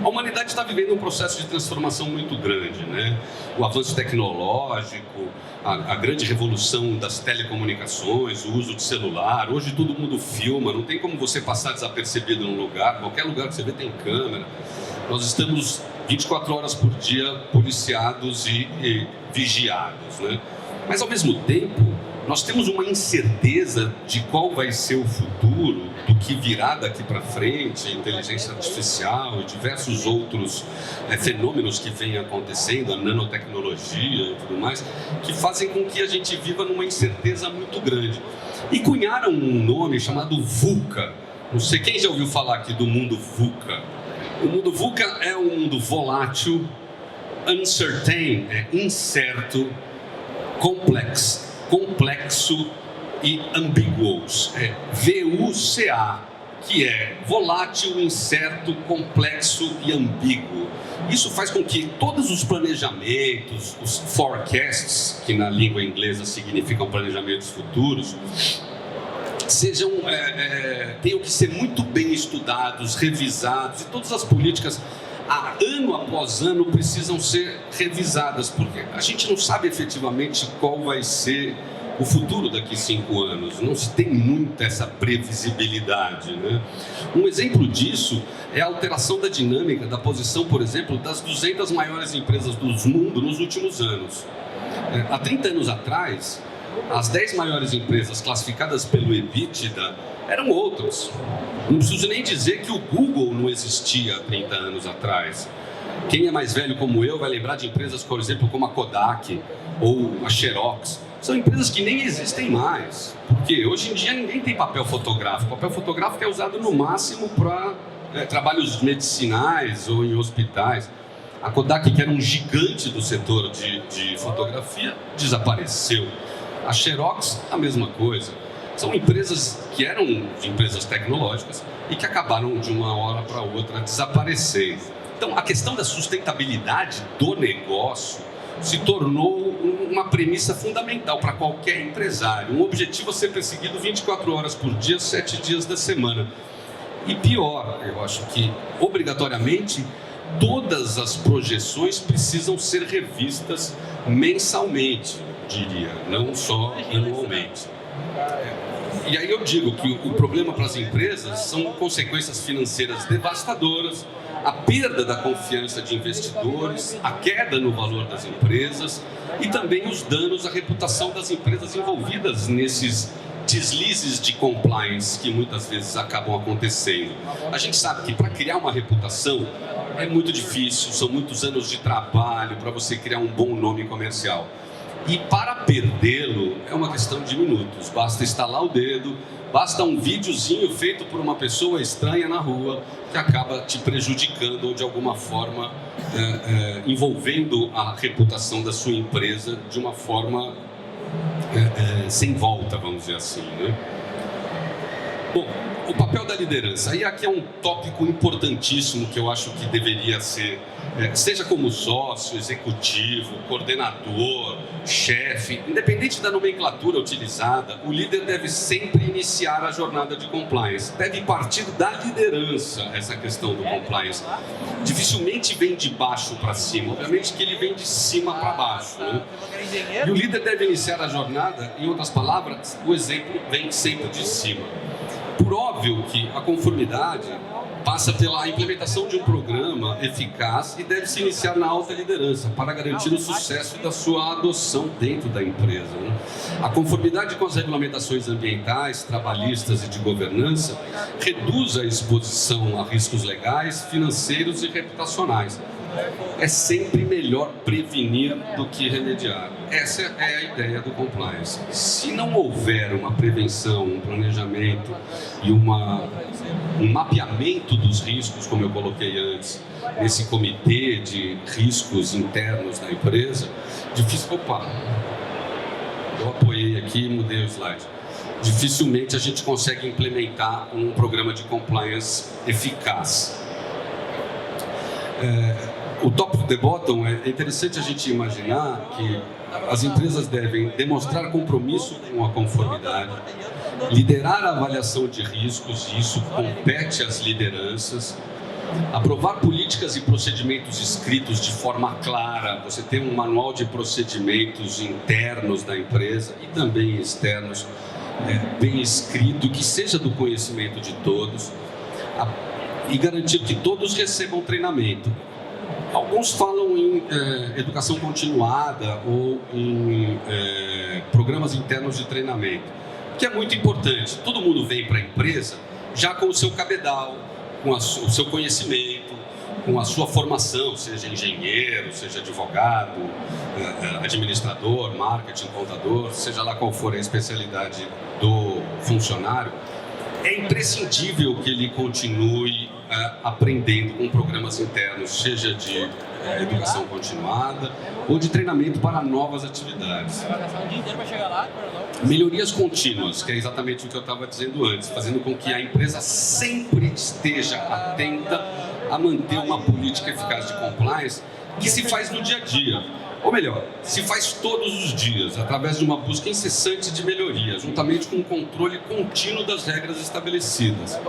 a humanidade está vivendo um processo de transformação muito grande, né? O avanço tecnológico, a grande revolução das telecomunicações, o uso de celular. Hoje todo mundo filma, não tem como você passar desapercebido num lugar. Qualquer lugar que você vê tem câmera. Nós estamos 24 horas por dia policiados e vigiados, né? Mas, ao mesmo tempo, nós temos uma incerteza de qual vai ser o futuro, do que virá daqui para frente, a inteligência artificial e diversos outros fenômenos que vêm acontecendo, a nanotecnologia e tudo mais, que fazem com que a gente viva numa incerteza muito grande. E cunharam um nome chamado VUCA. Não sei quem já ouviu falar aqui do mundo VUCA. O mundo VUCA é um mundo volátil, uncertain, incerto, complexo e ambiguous. VUCA, que é volátil, incerto, complexo e ambíguo. Isso faz com que todos os planejamentos, os forecasts, que na língua inglesa significam planejamentos futuros, tenham que ser muito bem estudados, revisados, e todas as políticas ano após ano precisam ser revisadas, porque a gente não sabe efetivamente qual vai ser o futuro daqui a 5 anos, não se tem muita essa previsibilidade, né? Um exemplo disso é a alteração da dinâmica da posição, por exemplo, das 200 maiores empresas do mundo nos últimos anos. Há 30 anos atrás, as 10 maiores empresas classificadas pelo EBITDA eram outras. Não preciso nem dizer que o Google não existia há 30 anos atrás. Quem é mais velho como eu vai lembrar de empresas, por exemplo, como a Kodak ou a Xerox. São empresas que nem existem mais. Porque hoje em dia ninguém tem papel fotográfico. O papel fotográfico é usado no máximo para trabalhos medicinais ou em hospitais. A Kodak, que era um gigante do setor de fotografia, desapareceu. A Xerox, a mesma coisa. São empresas que eram empresas tecnológicas e que acabaram de uma hora para outra desaparecendo. Então, a questão da sustentabilidade do negócio se tornou uma premissa fundamental para qualquer empresário. Um objetivo a ser perseguido 24 horas por dia, 7 dias da semana. E pior, eu acho que, obrigatoriamente, todas as projeções precisam ser revistas mensalmente, diria, não só anualmente. E aí eu digo que o problema para as empresas são consequências financeiras devastadoras, a perda da confiança de investidores, a queda no valor das empresas e também os danos à reputação das empresas envolvidas nesses deslizes de compliance que muitas vezes acabam acontecendo. A gente sabe que para criar uma reputação é muito difícil, são muitos anos de trabalho para você criar um bom nome comercial. E para perdê-lo é uma questão de minutos, basta estalar o dedo, basta um videozinho feito por uma pessoa estranha na rua que acaba te prejudicando ou de alguma forma envolvendo a reputação da sua empresa de uma forma sem volta, vamos dizer assim, né? Bom, o papel da liderança. E aqui é um tópico importantíssimo que eu acho que deveria ser, seja como sócio, executivo, coordenador, chefe, independente da nomenclatura utilizada, o líder deve sempre iniciar a jornada de compliance. Deve partir da liderança essa questão do compliance. Dificilmente vem de baixo para cima, obviamente que ele vem de cima para baixo, né? E o líder deve iniciar a jornada, em outras palavras, o exemplo vem sempre de cima. Por óbvio que a conformidade passa pela implementação de um programa eficaz e deve se iniciar na alta liderança para garantir o sucesso da sua adoção dentro da empresa, né? A conformidade com as regulamentações ambientais, trabalhistas e de governança reduz a exposição a riscos legais, financeiros e reputacionais. É sempre melhor prevenir do que remediar. Essa é a ideia do compliance. Se não houver uma prevenção, um planejamento e um mapeamento dos riscos, como eu coloquei antes, nesse comitê de riscos internos da empresa, difícil... Opa! Eu apoiei aqui e mudei o slide. Dificilmente a gente consegue implementar um programa de compliance eficaz. O top of the bottom, é interessante a gente imaginar que as empresas devem demonstrar compromisso com a conformidade, liderar a avaliação de riscos, e isso compete às lideranças, aprovar políticas e procedimentos escritos de forma clara, você tem um manual de procedimentos internos da empresa e também externos, bem escrito, que seja do conhecimento de todos, e garantir que todos recebam treinamento. Alguns falam em educação continuada ou em programas internos de treinamento, que é muito importante. Todo mundo vem para a empresa já com o seu cabedal, com o seu conhecimento, com a sua formação, seja engenheiro, seja advogado, administrador, marketing, contador, seja lá qual for a especialidade do funcionário. É imprescindível que ele continue aprendendo com programas internos, seja de educação continuada ou de treinamento para novas atividades. Melhorias contínuas, que é exatamente o que eu estava dizendo antes, fazendo com que a empresa sempre esteja atenta a manter uma política eficaz de compliance que se faz no dia a dia. Ou melhor, se faz todos os dias, através de uma busca incessante de melhoria, juntamente com o controle contínuo das regras estabelecidas.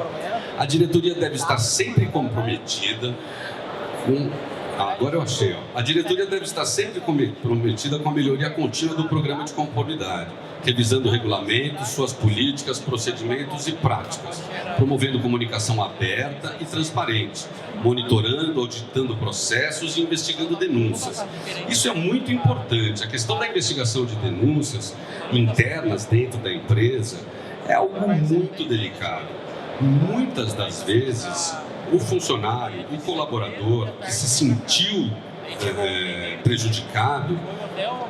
A diretoria deve estar sempre comprometida com... agora eu achei, A diretoria deve estar sempre comprometida com a melhoria contínua do programa de conformidade, revisando regulamentos, suas políticas, procedimentos e práticas, promovendo comunicação aberta e transparente, monitorando, auditando processos e investigando denúncias. Isso é muito importante. A questão da investigação de denúncias internas dentro da empresa é algo muito delicado. Muitas das vezes, o funcionário, o colaborador que se sentiu prejudicado,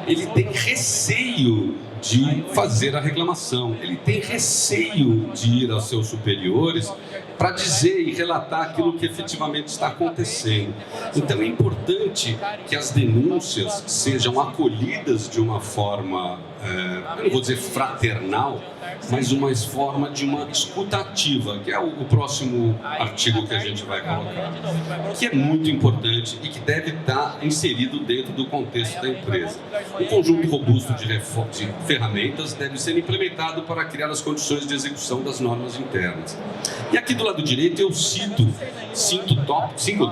ele tem receio de fazer a reclamação, ele tem receio de ir aos seus superiores para dizer e relatar aquilo que efetivamente está acontecendo. Então é importante que as denúncias sejam acolhidas de uma forma, eu não vou dizer fraternal, mas uma forma de uma escuta ativa, que é o próximo artigo que a gente vai colocar, que é muito importante e que deve estar inserido dentro do contexto da empresa. Um conjunto robusto de ferramentas deve ser implementado para criar as condições de execução das normas internas. E aqui do lado direito eu cito 5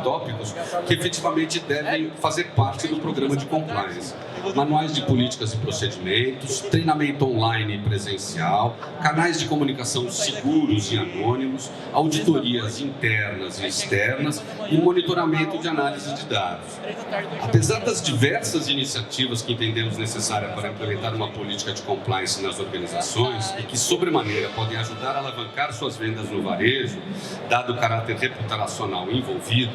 tópicos que efetivamente devem fazer parte do programa de compliance. Manuais de políticas e procedimentos, treinamento online e presencial, canais de comunicação seguros e anônimos, auditorias internas e externas e monitoramento de análise de dados. Apesar das diversas iniciativas que entendemos necessárias para implementar uma política de compliance nas organizações e que, sobremaneira, podem ajudar a alavancar suas vendas no varejo, dado o caráter reputacional envolvido,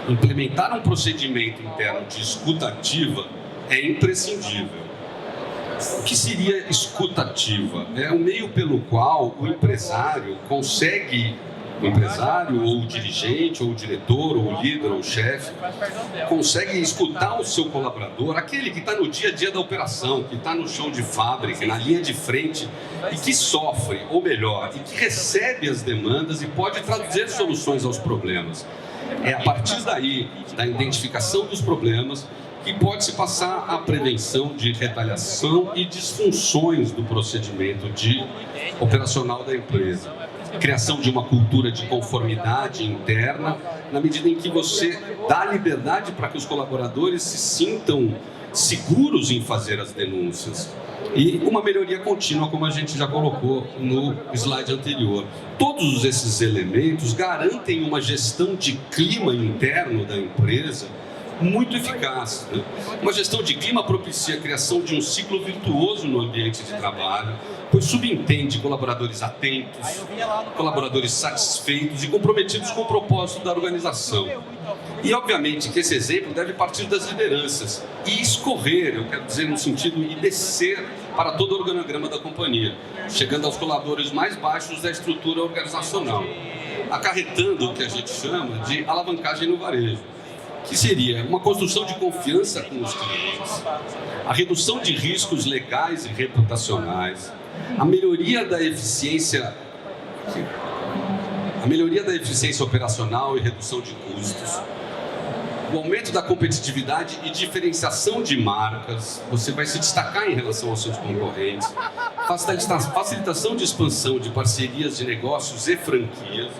implementar um procedimento interno de escuta ativa é imprescindível. O que seria escuta ativa? É o meio pelo qual o empresário ou o dirigente, ou o diretor, ou o líder, ou o chefe, consegue escutar o seu colaborador, aquele que está no dia a dia da operação, que está no chão de fábrica, na linha de frente, e que sofre, ou melhor, e que recebe as demandas e pode trazer soluções aos problemas. É a partir daí, da identificação dos problemas, que pode-se passar à prevenção de retaliação e disfunções do procedimento operacional da empresa. Criação de uma cultura de conformidade interna, na medida em que você dá liberdade para que os colaboradores se sintam seguros em fazer as denúncias. E uma melhoria contínua, como a gente já colocou no slide anterior. Todos esses elementos garantem uma gestão de clima interno da empresa muito eficaz, né? Uma gestão de clima propicia a criação de um ciclo virtuoso no ambiente de trabalho, pois subentende colaboradores atentos, colaboradores satisfeitos e comprometidos com o propósito da organização. E, obviamente, que esse exemplo deve partir das lideranças e escorrer, eu quero dizer, no sentido de descer para todo o organograma da companhia, chegando aos colaboradores mais baixos da estrutura organizacional, acarretando o que a gente chama de alavancagem no varejo, que seria uma construção de confiança com os clientes, a redução de riscos legais e reputacionais, a melhoria da eficiência operacional e redução de custos, o aumento da competitividade e diferenciação de marcas, você vai se destacar em relação aos seus concorrentes, facilitação de expansão de parcerias de negócios e franquias,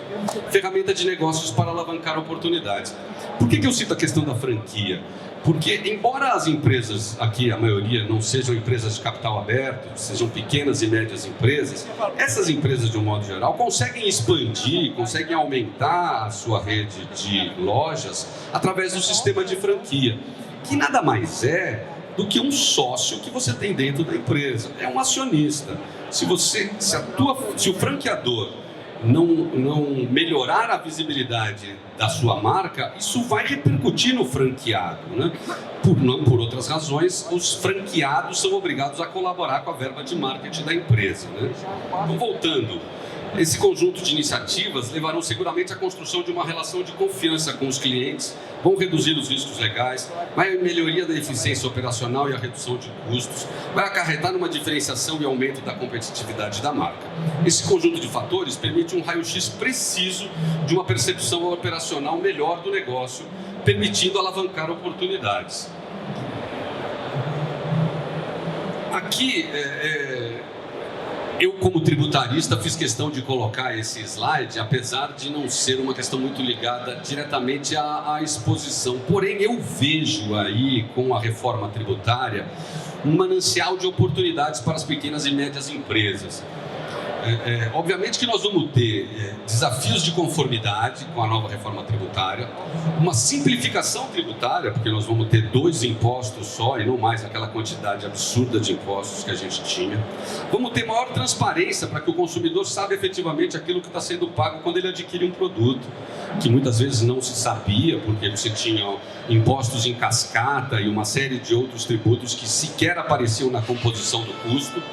ferramenta de negócios para alavancar oportunidades. Por que eu cito a questão da franquia? Porque, embora as empresas, aqui a maioria, não sejam empresas de capital aberto, sejam pequenas e médias empresas, essas empresas, de um modo geral, conseguem expandir, conseguem aumentar a sua rede de lojas através do sistema de franquia, que nada mais é do que um sócio que você tem dentro da empresa. É um acionista. Se o franqueador não melhorar a visibilidade da sua marca, isso vai repercutir no franqueado, né? Por outras razões, os franqueados são obrigados a colaborar com a verba de marketing da empresa, né? Então, voltando, esse conjunto de iniciativas levarão seguramente à construção de uma relação de confiança com os clientes, vão reduzir os riscos legais, vai a melhoria da eficiência operacional e a redução de custos, vai acarretar numa diferenciação e aumento da competitividade da marca. Esse conjunto de fatores permite um raio-x preciso de uma percepção operacional melhor do negócio, permitindo alavancar oportunidades. Aqui, eu, como tributarista, fiz questão de colocar esse slide, apesar de não ser uma questão muito ligada diretamente à exposição. Porém, eu vejo aí, com a reforma tributária, um manancial de oportunidades para as pequenas e médias empresas. Obviamente que nós vamos ter desafios de conformidade com a nova reforma tributária, uma simplificação tributária, porque nós vamos ter 2 impostos só e não mais aquela quantidade absurda de impostos que a gente tinha. Vamos ter maior transparência para que o consumidor saiba efetivamente aquilo que está sendo pago quando ele adquire um produto, que muitas vezes não se sabia, porque você tinha impostos em cascata e uma série de outros tributos que sequer apareciam na composição do custo.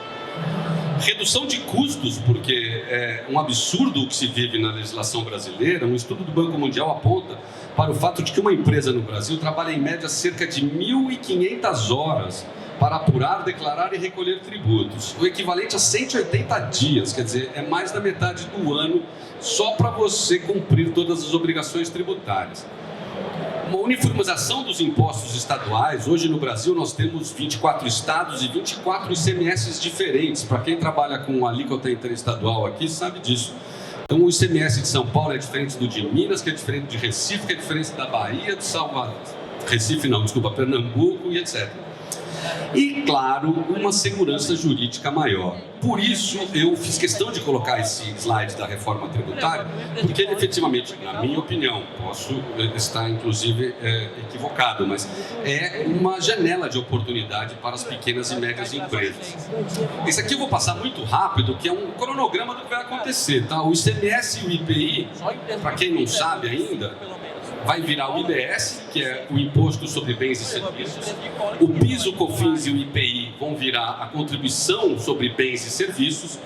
Redução de custos, porque é um absurdo o que se vive na legislação brasileira. Um estudo do Banco Mundial aponta para o fato de que uma empresa no Brasil trabalha em média cerca de 1.500 horas para apurar, declarar e recolher tributos, o equivalente a 180 dias, quer dizer, é mais da metade do ano só para você cumprir todas as obrigações tributárias. uma uniformização dos impostos estaduais. Hoje no Brasil nós temos 24 estados e 24 ICMS diferentes. Para quem trabalha com alíquota interestadual aqui sabe disso. Então o ICMS de São Paulo é diferente do de Minas, que é diferente de Recife, que é diferente da Bahia, de Salvador. Recife não, desculpa, Pernambuco e etc. E, claro, uma segurança jurídica maior. Por isso, eu fiz questão de colocar esse slide da reforma tributária, porque ele, efetivamente, na minha opinião, posso estar, inclusive, equivocado, mas é uma janela de oportunidade para as pequenas e médias empresas. Esse aqui eu vou passar muito rápido, que é um cronograma do que vai acontecer, tá? O ICMS e o IPI, para quem não sabe ainda, vai virar o IBS, que é o Imposto sobre Bens e Serviços. O PIS, o COFINS e o IPI vão virar a Contribuição sobre Bens e Serviços.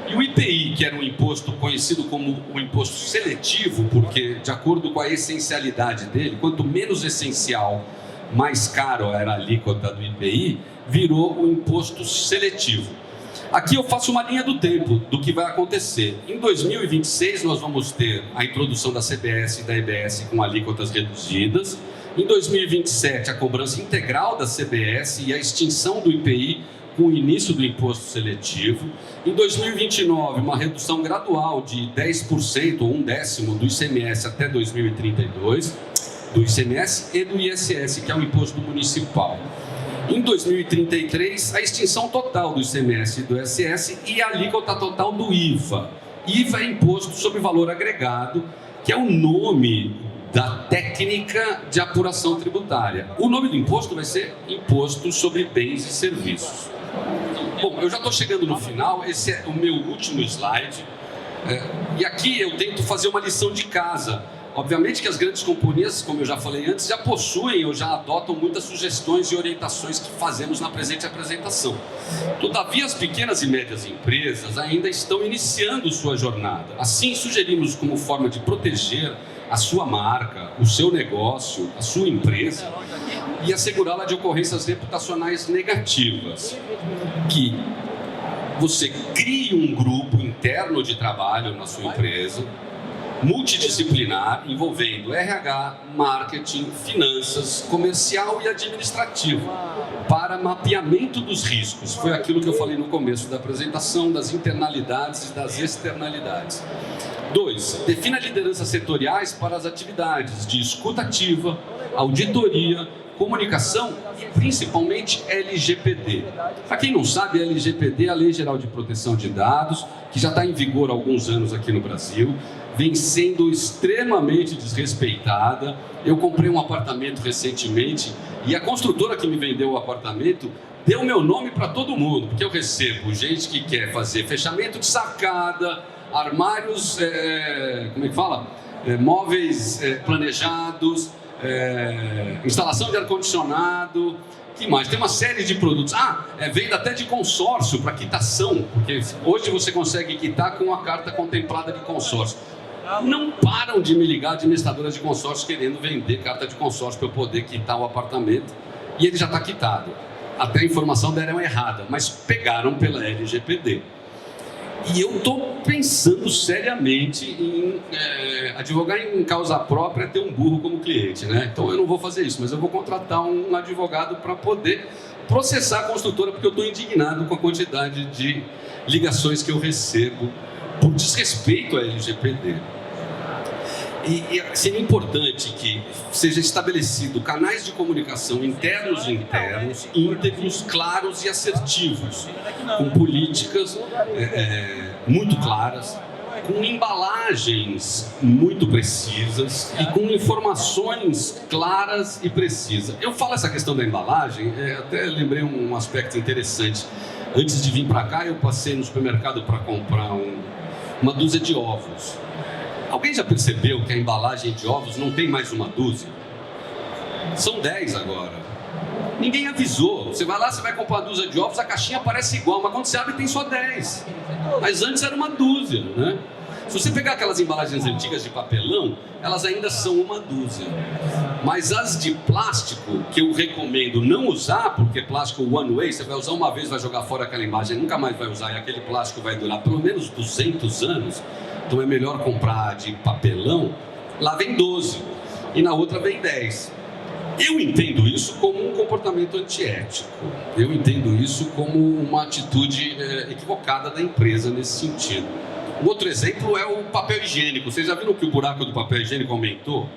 E o IPI, que era um imposto conhecido como o imposto seletivo, porque, de acordo com a essencialidade dele, quanto menos essencial, mais caro era a alíquota do IPI, virou o imposto seletivo. Aqui eu faço uma linha do tempo do que vai acontecer. Em 2026 nós vamos ter a introdução da CBS e da EBS com alíquotas reduzidas. Em 2027 a cobrança integral da CBS e a extinção do IPI com o início do imposto seletivo. Em 2029 uma redução gradual de 10% ou 1/10 do ICMS até 2032, do ICMS e do ISS, que é o imposto municipal. Em 2033, a extinção total do ICMS e do ISS e a alíquota total do IVA. IVA é Imposto sobre Valor Agregado, que é o nome da técnica de apuração tributária. O nome do imposto vai ser Imposto sobre Bens e Serviços. Bom, eu já estou chegando no final, esse é o meu último slide. E aqui eu tento fazer uma lição de casa. Obviamente que as grandes companhias, como eu já falei antes, já possuem ou já adotam muitas sugestões e orientações que fazemos na presente apresentação. Todavia, as pequenas e médias empresas ainda estão iniciando sua jornada. Assim, sugerimos como forma de proteger a sua marca, o seu negócio, a sua empresa e assegurá-la de ocorrências reputacionais negativas, que você crie um grupo interno de trabalho na sua empresa, multidisciplinar, envolvendo RH, marketing, finanças, comercial e administrativo, para mapeamento dos riscos. Foi aquilo que eu falei no começo da apresentação, das internalidades e das externalidades. 2. Defina lideranças setoriais para as atividades de escuta ativa, auditoria, comunicação e principalmente LGPD. Para quem não sabe, a LGPD é a Lei Geral de Proteção de Dados, que já está em vigor há alguns anos aqui no Brasil, vem sendo extremamente desrespeitada. Eu comprei um apartamento recentemente e a construtora que me vendeu o apartamento deu meu nome para todo mundo, porque eu recebo gente que quer fazer fechamento de sacada, armários, móveis planejados, instalação de ar-condicionado, que mais? Tem uma série de produtos. Venda até de consórcio para quitação, porque hoje você consegue quitar com a carta contemplada de consórcio. Não param de me ligar administradoras de consórcio querendo vender carta de consórcio para eu poder quitar o apartamento, e ele já está quitado. Até a informação deram errada, mas pegaram pela LGPD. E eu estou pensando seriamente em advogar em causa própria, ter um burro como cliente, né? Então eu não vou fazer isso, mas eu vou contratar um advogado para poder processar a construtora, porque eu estou indignado com a quantidade de ligações que eu recebo por desrespeito à LGPD. E seria importante que seja estabelecido canais de comunicação internos e internos, íntegros, claros e assertivos, com políticas muito claras, com embalagens muito precisas e com informações claras e precisas. Eu falo essa questão da embalagem, até lembrei um aspecto interessante. Antes de vir para cá, eu passei no supermercado para comprar uma dúzia de ovos. Alguém já percebeu que a embalagem de ovos não tem mais uma dúzia? São 10 agora. Ninguém avisou. Você vai lá, você vai comprar uma dúzia de ovos, a caixinha parece igual, mas quando você abre tem só 10. Mas antes era uma dúzia, né? Se você pegar aquelas embalagens antigas de papelão, elas ainda são uma dúzia. Mas as de plástico, que eu recomendo não usar, porque plástico one way, você vai usar uma vez, vai jogar fora aquela embalagem, nunca mais vai usar, e aquele plástico vai durar pelo menos 200 anos, então é melhor comprar de papelão. Lá vem 12 e na outra vem 10. Eu entendo isso como um comportamento antiético. Eu entendo isso como uma atitude equivocada da empresa nesse sentido. Um outro exemplo é o papel higiênico. Vocês já viram que o buraco do papel higiênico aumentou?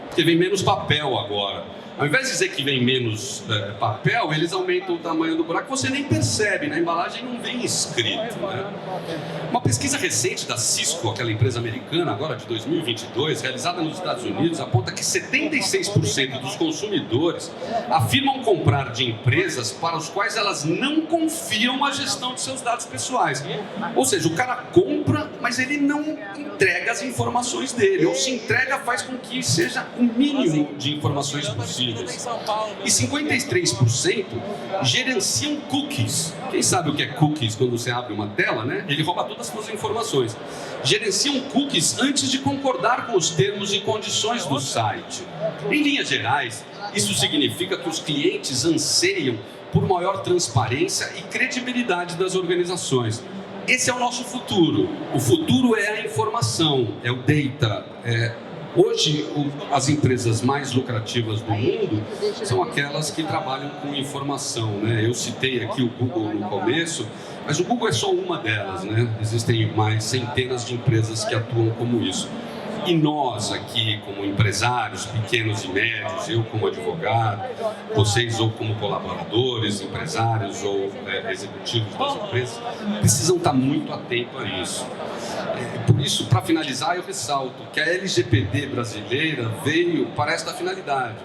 Porque vem menos papel agora. Ao invés de dizer que vem menos papel, eles aumentam o tamanho do buraco, você nem percebe, na embalagem não vem escrito, né? Uma pesquisa recente da Cisco, aquela empresa americana, agora de 2022, realizada nos Estados Unidos, aponta que 76% dos consumidores afirmam comprar de empresas para os quais elas não confiam a gestão de seus dados pessoais. Ou seja, o cara compra, mas ele não entrega as informações dele, ou se entrega, faz com que seja o mínimo de informações possíveis. E 53% gerenciam cookies. Quem sabe o que é cookies quando você abre uma tela, né? Ele rouba todas as suas informações. Gerenciam cookies antes de concordar com os termos e condições do site. Em linhas gerais, isso significa que os clientes anseiam por maior transparência e credibilidade das organizações. Esse é o nosso futuro. O futuro é a informação, é o data. Hoje, as empresas mais lucrativas do mundo são aquelas que trabalham com informação, né? Eu citei aqui o Google no começo, mas o Google é só uma delas, né? Existem mais centenas de empresas que atuam como isso. E nós aqui, como empresários pequenos e médios, eu como advogado, vocês ou como colaboradores, empresários ou executivos das empresas, precisam estar muito atentos a isso. Por isso, para finalizar, eu ressalto que a LGPD brasileira veio para esta finalidade.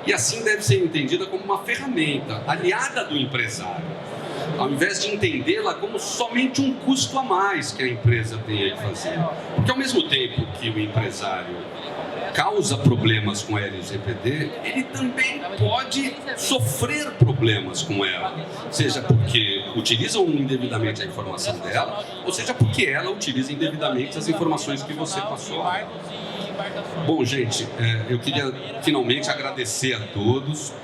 E assim deve ser entendida como uma ferramenta aliada do empresário, ao invés de entendê-la como somente um custo a mais que a empresa tem a fazer. Porque ao mesmo tempo que o empresário causa problemas com a LGPD, ele também pode sofrer problemas com ela, seja porque utilizam indevidamente a informação dela, ou seja porque ela utiliza indevidamente as informações que você passou. Bom, gente, eu queria finalmente agradecer a todos.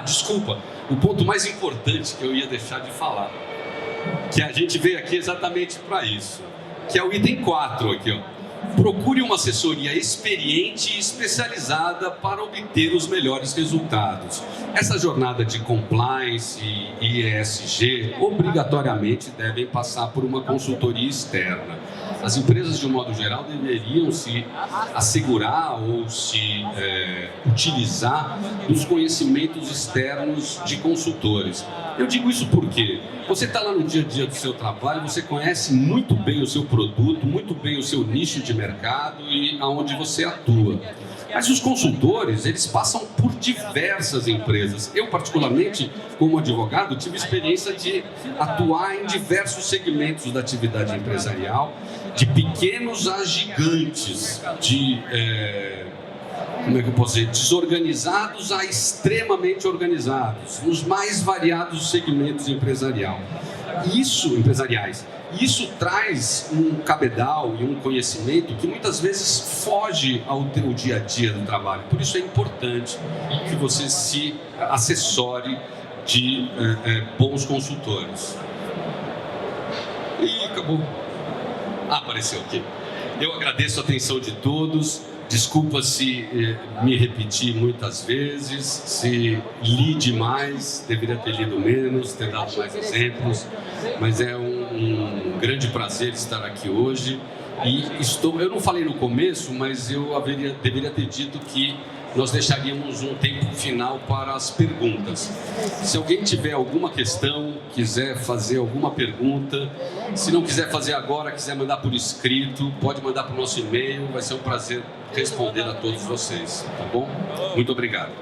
Desculpa, o ponto mais importante que eu ia deixar de falar, que a gente veio aqui exatamente para isso, que é o item 4 aqui, ó. Procure uma assessoria experiente e especializada para obter os melhores resultados. Essa jornada de compliance e ESG obrigatoriamente devem passar por uma consultoria externa. As empresas, de um modo geral, deveriam se assegurar ou se utilizar dos conhecimentos externos de consultores. Eu digo isso porque você está lá no dia a dia do seu trabalho, você conhece muito bem o seu produto, muito bem o seu nicho de mercado e aonde você atua. Mas os consultores, eles passam por diversas empresas. Eu, particularmente, como advogado, tive experiência de atuar em diversos segmentos da atividade empresarial, de pequenos a gigantes, de desorganizados a extremamente organizados, nos mais variados segmentos empresariais. Isso traz um cabedal e um conhecimento que muitas vezes foge ao teu dia a dia do trabalho. Por isso é importante que você se assessore de bons consultores. E acabou. Apareceu aqui. Eu agradeço a atenção de todos. Desculpa se me repeti muitas vezes, se li demais, deveria ter lido menos, ter dado mais exemplos, mas é um grande prazer estar aqui hoje. E eu não falei no começo, mas eu deveria ter dito que nós deixaríamos um tempo final para as perguntas. Se alguém tiver alguma questão, quiser fazer alguma pergunta, se não quiser fazer agora, quiser mandar por escrito, pode mandar para o nosso e-mail, vai ser um prazer responder a todos vocês, tá bom? Muito obrigado.